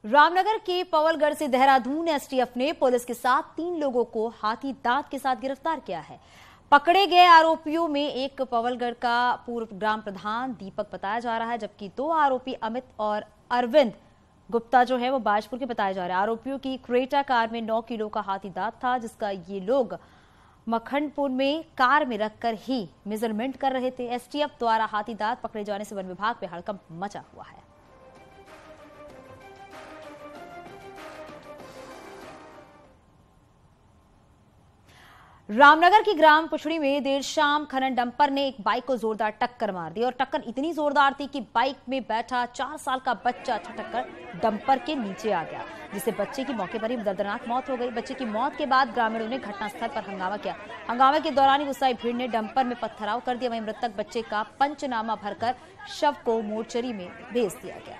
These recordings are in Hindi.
रामनगर के पवलगढ़ से देहरादून एसटीएफ ने पुलिस के साथ 3 लोगों को हाथी दांत के साथ गिरफ्तार किया है। पकड़े गए आरोपियों में एक पवलगढ़ का पूर्व ग्राम प्रधान दीपक बताया जा रहा है, जबकि 2 आरोपी अमित और अरविंद गुप्ता जो है वो बाजपुर के बताए जा रहे हैं। आरोपियों की क्रेटा कार में 9 किलो का हाथी दांत था, जिसका ये लोग मखनपुर में कार में रखकर ही मेजरमेंट कर रहे थे। एसटीएफ द्वारा हाथी दांत पकड़े जाने से वन विभाग में हड़कंप मचा हुआ है। रामनगर की ग्राम पुछड़ी में देर शाम खनन डंपर ने एक बाइक को जोरदार टक्कर मार दी और टक्कर इतनी जोरदार थी कि बाइक में बैठा 4 साल का बच्चा छटक कर डंपर के नीचे आ गया, जिससे बच्चे की मौके पर ही दर्दनाक मौत हो गई। बच्चे की मौत के बाद ग्रामीणों ने घटनास्थल पर हंगामा किया। हंगामे के दौरान ही गुस्साई भीड़ ने डंपर में पत्थराव कर दिया। वहीं मृतक बच्चे का पंचनामा भरकर शव को मोर्चरी में भेज दिया गया।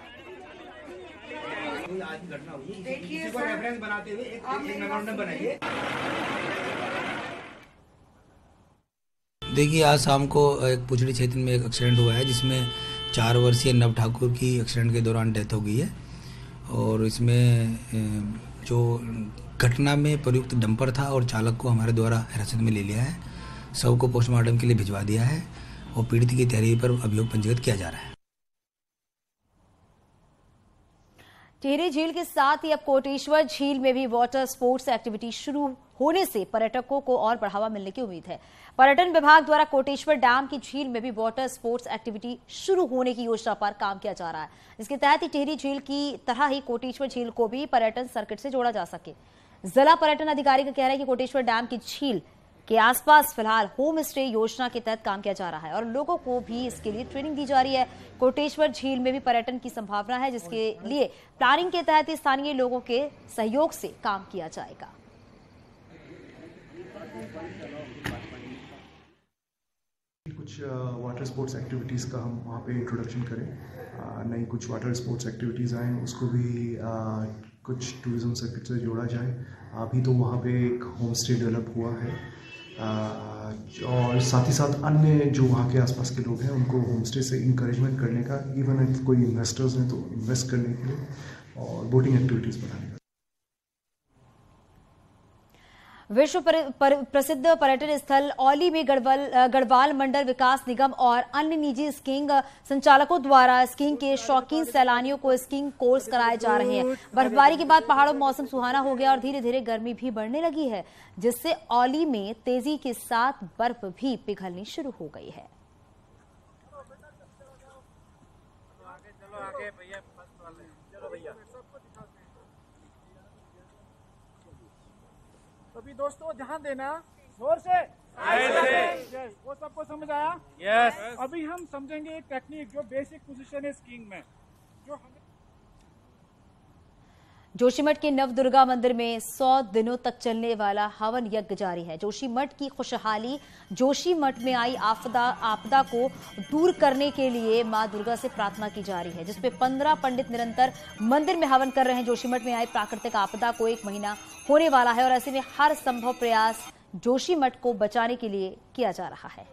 देखिए, आज शाम को एक पुछड़ी क्षेत्र में एक एक्सीडेंट हुआ है, जिसमें 4 वर्षीय नव ठाकुर की एक्सीडेंट के दौरान डेथ हो गई है। और इसमें जो घटना में प्रयुक्त डंपर था और चालक को हमारे द्वारा हिरासत में ले लिया है। शव को पोस्टमार्टम के लिए भिजवा दिया है और पीड़ित की तहरीर पर अभियोग पंजीकृत किया जा रहा है। टिहरी झील के साथ ही अब कोटेश्वर झील में भी वाटर स्पोर्ट्स एक्टिविटी शुरू होने से पर्यटकों को और बढ़ावा मिलने की उम्मीद है। पर्यटन विभाग द्वारा कोटेश्वर डैम की झील में भी वाटर स्पोर्ट्स एक्टिविटी शुरू होने की योजना पर काम किया जा रहा है। इसके तहत ही टिहरी झील की तरह ही कोटेश्वर झील को भी पर्यटन सर्किट से जोड़ा जा सके। जिला पर्यटन अधिकारी का कहना है कि कोटेश्वर डैम की झील के आसपास फिलहाल होम स्टे योजना के तहत काम किया जा रहा है और लोगों को भी इसके लिए ट्रेनिंग दी जा रही है। कोटेश्वर झील में भी पर्यटन की संभावना है, जिसके लिए प्लानिंग के तहत स्थानीय लोगों के सहयोग से काम किया जाएगा। कुछ वाटर स्पोर्ट्स एक्टिविटीज़ का हम वहाँ पे इंट्रोडक्शन करें, नई कुछ वाटर स्पोर्ट्स एक्टिविटीज़ आएँ, उसको भी कुछ टूरिज्म सर्किट से जोड़ा जाए। अभी तो वहाँ पे एक होम स्टे डेवलप हुआ है और साथ ही साथ अन्य जो वहाँ के आसपास के लोग हैं उनको होम स्टे से इंकरेजमेंट करने का, इवन इफ कोई इन्वेस्टर्स हैं तो इन्वेस्ट करने के लिए और बोटिंग एक्टिविटीज़ बनाने का। विश्व प्रसिद्ध पर्यटन स्थल औली में गढ़वाल मंडल विकास निगम और अन्य निजी स्कीइंग संचालकों द्वारा स्कीइंग के शौकीन सैलानियों को स्कीइंग कोर्स कराए जा रहे हैं। बर्फबारी के बाद पहाड़ों में मौसम सुहाना हो गया और धीरे धीरे गर्मी भी बढ़ने लगी है, जिससे औली में तेजी के साथ बर्फ भी पिघलनी शुरू हो गई है। अभी दोस्तों ध्यान देना, जोर से वो सबको समझ आया? यस। अभी हम समझेंगे एक टेक्निक जो बेसिक पोजीशन है स्कीइंग में, जो हमें जोशीमठ के नवदुर्गा मंदिर में 100 दिनों तक चलने वाला हवन यज्ञ जारी है। जोशीमठ की खुशहाली, जोशीमठ में आई आपदा को दूर करने के लिए मां दुर्गा से प्रार्थना की जा रही है, जिसपे 15 पंडित निरंतर मंदिर में हवन कर रहे हैं। जोशीमठ में आई प्राकृतिक आपदा को 1 महीना होने वाला है और ऐसे में हर संभव प्रयास जोशीमठ को बचाने के लिए किया जा रहा है।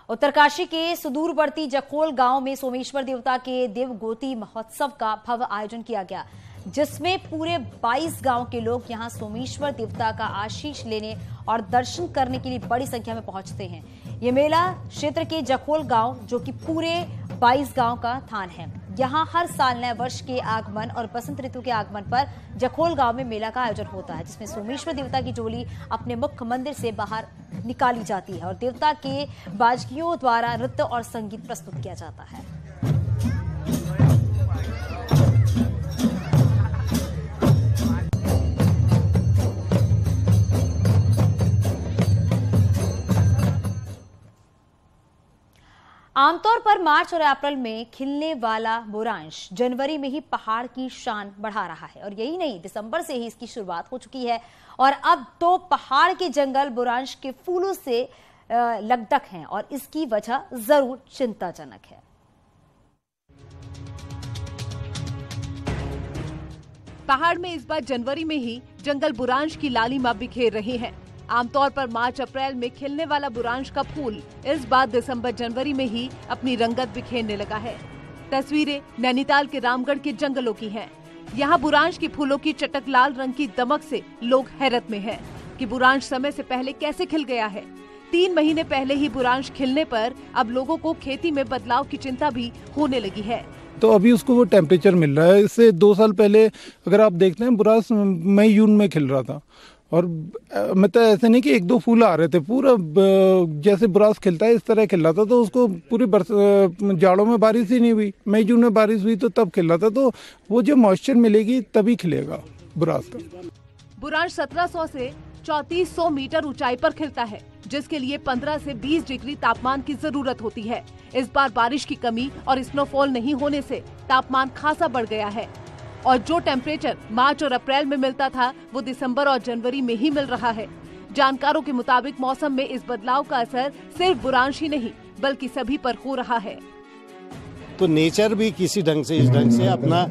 उत्तरकाशी के सुदूरवर्ती जखोल गांव में सोमेश्वर देवता के देवगोती महोत्सव का भव्य आयोजन किया गया, जिसमें पूरे 22 गांव के लोग यहां सोमेश्वर देवता का आशीष लेने और दर्शन करने के लिए बड़ी संख्या में पहुंचते हैं। ये मेला क्षेत्र के जखोल गांव, जो कि पूरे 22 गांव का थान है, यहां हर साल नए वर्ष के आगमन और बसंत ऋतु के आगमन पर जखोल गांव में मेला का आयोजन होता है, जिसमें सोमेश्वर देवता की डोली अपने मुख्य मंदिर से बाहर निकाली जाती है और देवता के बाजगियों द्वारा नृत्य और संगीत प्रस्तुत किया जाता है। आमतौर पर मार्च और अप्रैल में खिलने वाला बुरांश जनवरी में ही पहाड़ की शान बढ़ा रहा है और यही नहीं, दिसंबर से ही इसकी शुरुआत हो चुकी है और अब तो पहाड़ के जंगल बुरांश के फूलों से लकदक हैं और इसकी वजह जरूर चिंताजनक है। पहाड़ में इस बार जनवरी में ही जंगल बुरांश की लालिमा बिखेर रही है। आमतौर पर मार्च अप्रैल में खिलने वाला बुरांश का फूल इस बार दिसंबर जनवरी में ही अपनी रंगत बिखेरने लगा है। तस्वीरें नैनीताल के रामगढ़ के जंगलों की हैं। यहाँ बुरांश के फूलों की चटक लाल रंग की दमक से लोग हैरत में हैं कि बुरांश समय से पहले कैसे खिल गया है। 3 महीने पहले ही बुरांश खिलने पर अब लोगों को खेती में बदलाव की चिंता भी होने लगी है। तो अभी उसको वो टेम्परेचर मिल रहा है। इससे 2 साल पहले अगर आप देखते हैं बुरांश मई जून में खिल रहा था और मतलब ऐसे नहीं कि 1-2 फूल आ रहे थे, पूरा जैसे बुरांश खिलता है इस तरह खिल रहा था। तो उसको पूरी जाड़ों में बारिश ही नहीं हुई, मई जून में बारिश हुई तो तब खिल रहा था। तो वो जो मॉइस्चर मिलेगी तभी खिलेगा बुरांश का। बुरांश 1700 से 3400 मीटर ऊंचाई पर खिलता है, जिसके लिए 15 से 20 डिग्री तापमान की जरूरत होती है। इस बार बारिश की कमी और स्नोफॉल नहीं होने से तापमान खासा बढ़ गया है और जो टेम्परेचर मार्च और अप्रैल में मिलता था वो दिसंबर और जनवरी में ही मिल रहा है। जानकारों के मुताबिक मौसम में इस बदलाव का असर सिर्फ बुरांश ही नहीं बल्कि सभी पर हो रहा है। तो नेचर भी किसी ढंग से इस ढंग से अपना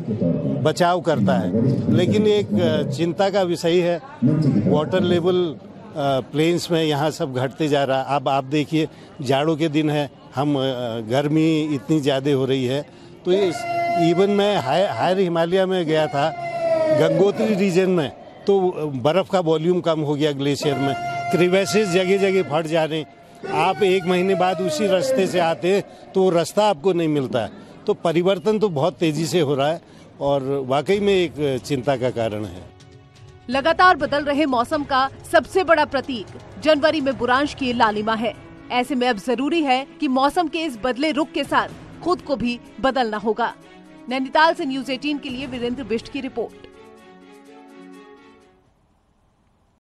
बचाव करता है, लेकिन एक चिंता का विषय है वाटर लेवल प्लेन्स में यहाँ सब घटते जा रहा है। अब आप देखिए जाड़ों के दिन है, हम गर्मी इतनी ज़्यादा हो रही है। तो इवन मैं हायर हिमालय में गया था गंगोत्री रीजन में, तो बर्फ़ का वॉल्यूम कम हो गया ग्लेशियर में, क्रिवेसेस जगह जगह फट जा रहे। आप 1 महीने बाद उसी रास्ते से आते तो रास्ता आपको नहीं मिलता है। तो परिवर्तन तो बहुत तेजी से हो रहा है और वाकई में एक चिंता का कारण है। लगातार बदल रहे मौसम का सबसे बड़ा प्रतीक जनवरी में बुरांश की लालिमा है। ऐसे में अब जरूरी है कि मौसम के इस बदले रुख के साथ खुद को भी बदलना होगा। नैनीताल से न्यूज़ 18 के लिए वीरेंद्र बिष्ट की रिपोर्ट।